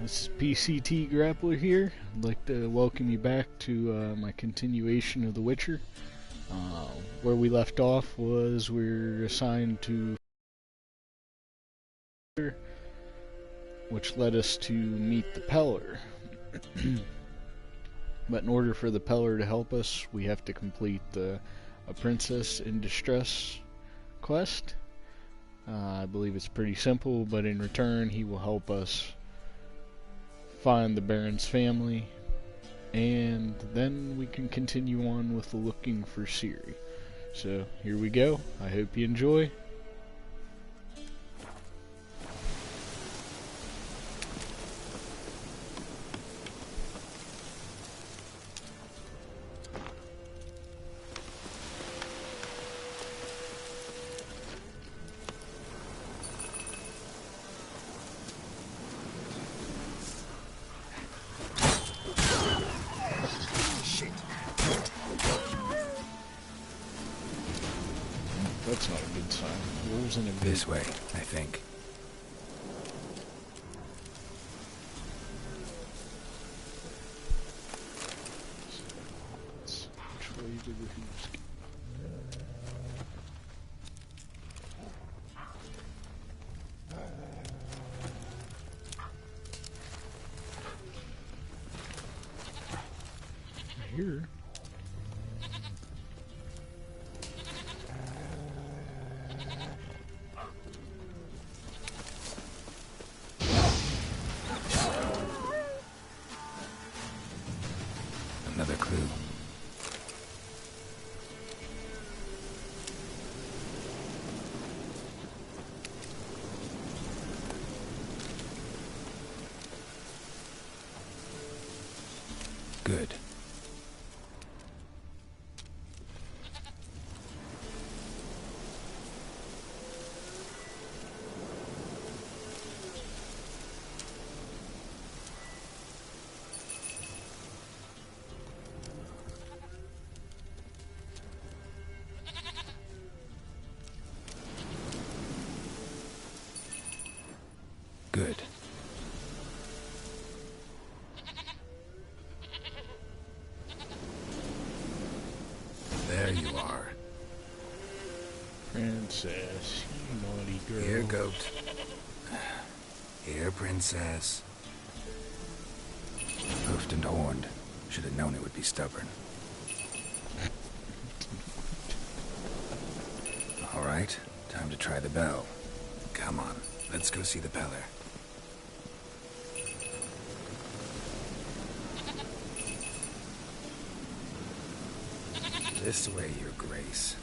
This is PCT Grappler here. I'd like to welcome you back to my continuation of The Witcher. Where we left off was we're assigned to which led us to meet the Pellar. But in order for the Pellar to help us, we have to complete a Princess in Distress quest. I believe it's pretty simple, but in return he will help us find the Baron's family, and then we can continue on with looking for Ciri. So here we go. I hope you enjoy. That's not a good sign. Wolves in a This way, I think. Which way did the hooves go? Here. Another clue. Good. Good. There you are. Princess, you naughty girl. Here, goat. Here, princess. Hoofed and horned. Should have known it would be stubborn. All right, time to try the bell. Come on, let's go see the Pellar. This way, Your Grace.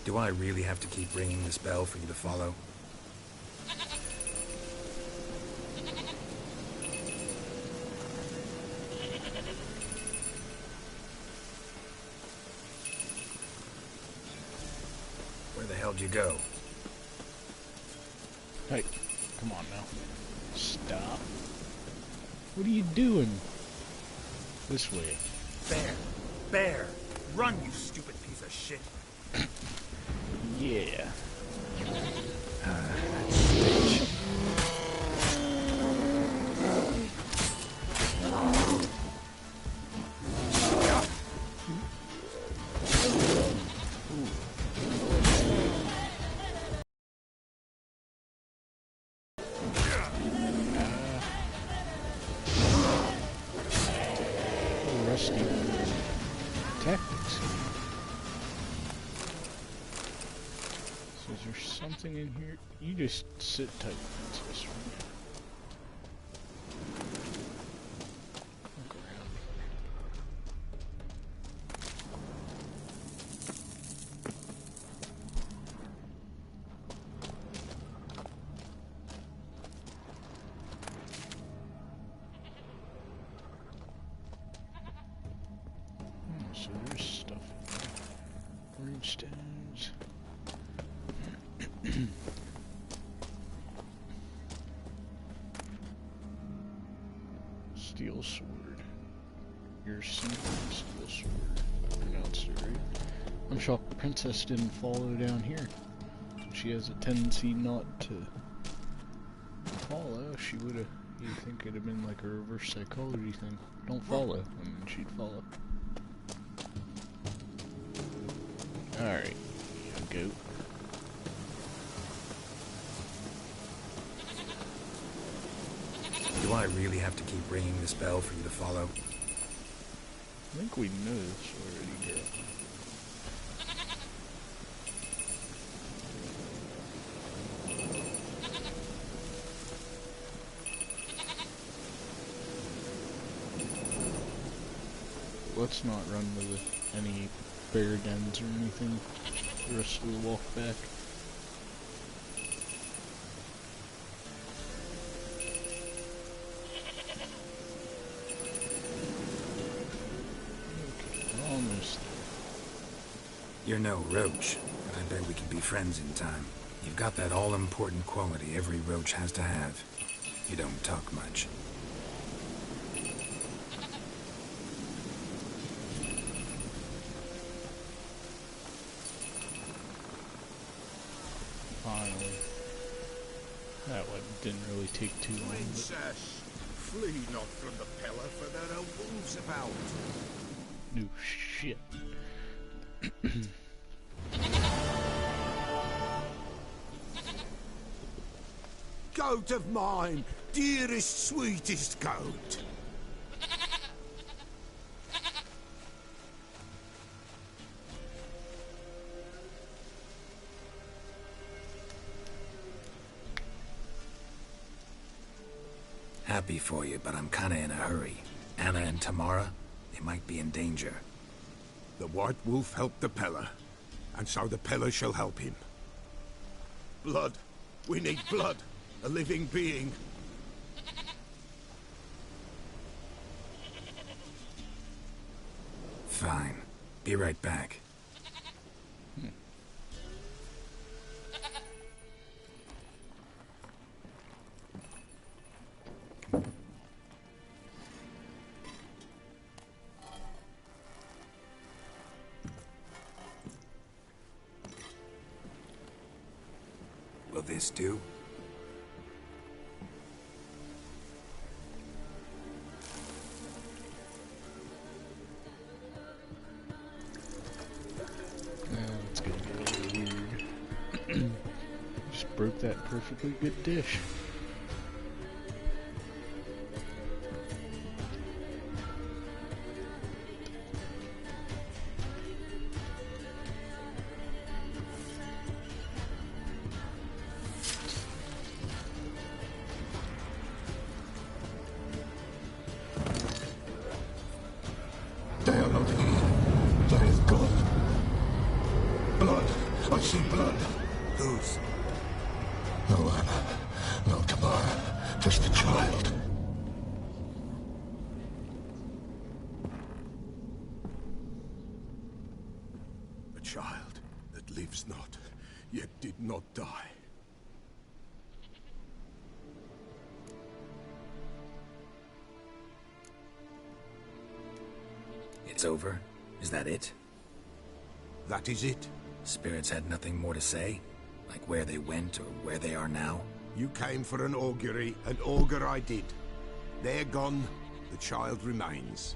Do I really have to keep ringing this bell for you to follow? Where the hell'd you go? Hey, come on now. Stop. What are you doing? This way. Bear! Bear! Run, you stupid piece of shit! Yeah. Stage. Rusty tactics. So is there something in here? You just sit tight, Princess. Look around. So there's stuff in there. Runestones. Steel sword. Your simple steel sword. I pronounced it right. I'm shocked the princess didn't follow down here. She has a tendency not to follow. She would have You think it'd have been like a reverse psychology thing? Don't follow, and then she'd follow. Alright, go. Do I really have to keep ringing this bell for you to follow? I think we know this already, girl. Let's not run with any bear dens or anything the rest of the walk back. Okay, almost there. You're no roach, but I bet we can be friends in time. You've got that all-important quality every roach has to have. You don't talk much. Finally. That one didn't really take too long. Princess, flee not from the Pellar, for there are wolves about. No shit. Goat of mine, dearest, sweetest goat. Happy for you, but I'm kinda in a hurry. Anna and Tamara, they might be in danger. The White Wolf helped the Pellar, and so the Pellar shall help him. Blood. We need blood. A living being. Fine. Be right back. Will this do? It's gonna get a little weird. Just broke that perfectly good dish. They are not here. There is God. Blood. I see blood. Whose? No Anna. No Tamara. Just the child. A child that lives not, yet did not die. It's over? Is that it? That is it. Spirits had nothing more to say? Like where they went or where they are now? You came for an augury, and augur I did. They're gone, the child remains.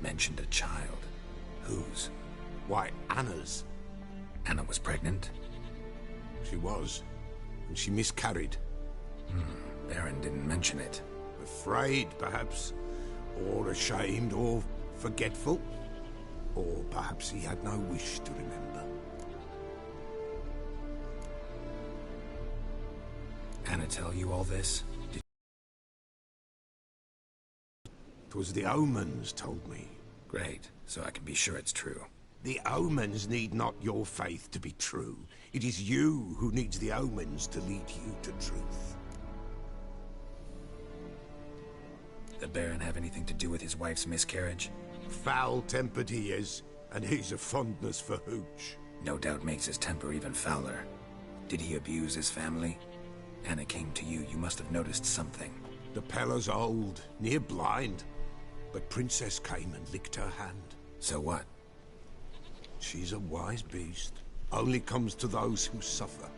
Mentioned a child. Whose? Why, Anna's. Anna was pregnant? She was, and she miscarried. Baron didn't mention it. Afraid, perhaps, or ashamed, or forgetful. Or perhaps he had no wish to remember. Anna tell you all this? 'Twas the omens told me. Great, so I can be sure it's true. The omens need not your faith to be true. It is you who needs the omens to lead you to truth. The Baron have anything to do with his wife's miscarriage? Foul-tempered he is, and he's a fondness for hooch. No doubt makes his temper even fouler. Did he abuse his family? Anna came to you, you must have noticed something. The Pellar's old, near blind, but Princess came and licked her hand. So what? She's a wise beast, only comes to those who suffer.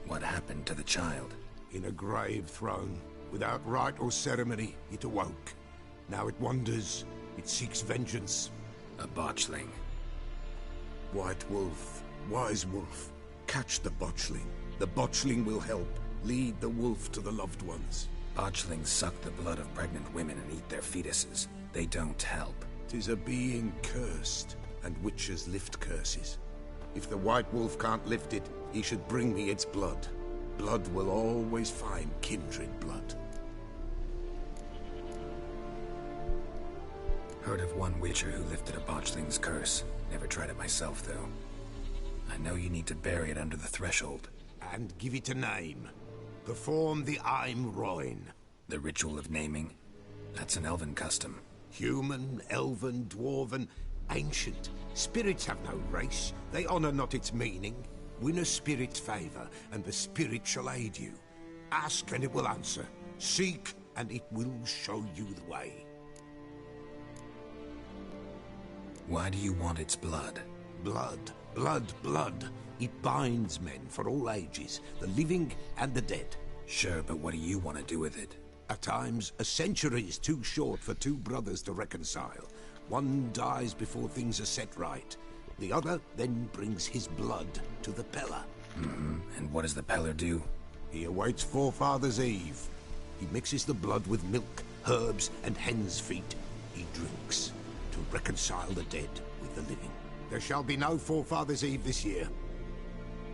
What happened to the child? In a grave thrown. Without rite or ceremony, it awoke. Now it wanders. It seeks vengeance. A botchling. White Wolf, Wise Wolf, catch the botchling. The botchling will help. Lead the wolf to the loved ones. Botchlings suck the blood of pregnant women and eat their fetuses. They don't help. 'Tis a being cursed, and witches lift curses. If the White Wolf can't lift it, he should bring me its blood. Blood will always find kindred blood. Heard of one witcher who lifted a botchling's curse. Never tried it myself, though. I know you need to bury it under the threshold. And give it a name. Perform the Aim Roin. The ritual of naming? That's an elven custom. Human, elven, dwarven, ancient. Spirits have no race. They honor not its meaning. Win a spirit's favor, and the spirit shall aid you. Ask, and it will answer. Seek, and it will show you the way. Why do you want its blood? Blood, blood, blood. It binds men for all ages, the living and the dead. Sure, but what do you want to do with it? At times, a century is too short for two brothers to reconcile. One dies before things are set right. The other then brings his blood to the Pellar. And what does the Pellar do? He awaits Forefathers' Eve. He mixes the blood with milk, herbs, and hen's feet. He drinks to reconcile the dead with the living. There shall be no Forefathers' Eve this year,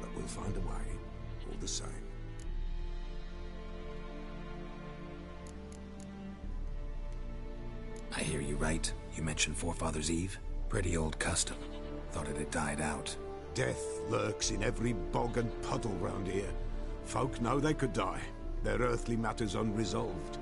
but we'll find a way, all the same. I hear you right. You mentioned Forefathers' Eve? Pretty old custom. Thought it had died out. Death lurks in every bog and puddle round here. Folk know they could die, their earthly matters unresolved.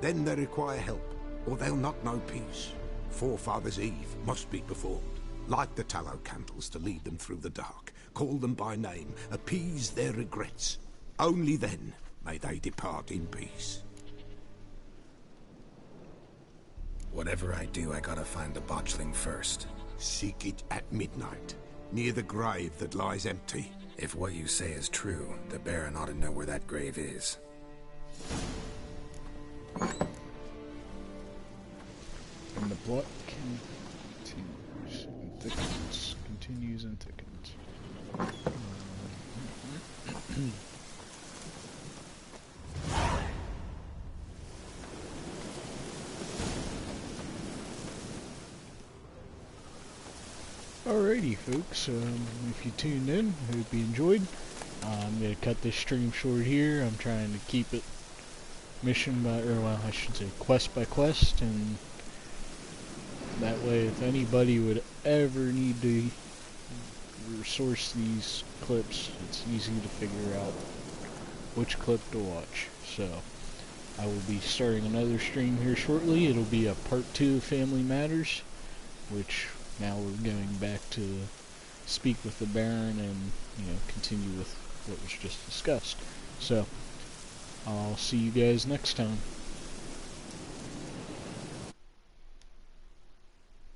Then they require help, or they'll not know peace. Forefathers' Eve must be performed. Light the tallow candles to lead them through the dark. Call them by name, appease their regrets. Only then may they depart in peace. Whatever I do, I gotta find the botchling first. Seek it at midnight, near the grave that lies empty. If what you say is true, the Baron ought to know where that grave is. And the plot continues and thickens. Continues and thickens. Alrighty, folks. If you tuned in, I hope you enjoyed. I'm gonna cut this stream short here. I'm trying to keep it mission by, or well, I should say quest by quest, and that way, if anybody would ever need to resource these clips, it's easy to figure out which clip to watch. So, I will be starting another stream here shortly. It'll be a part 2 of Family Matters, which now we're going back to speak with the Baron and, continue with what was just discussed. So, I'll see you guys next time.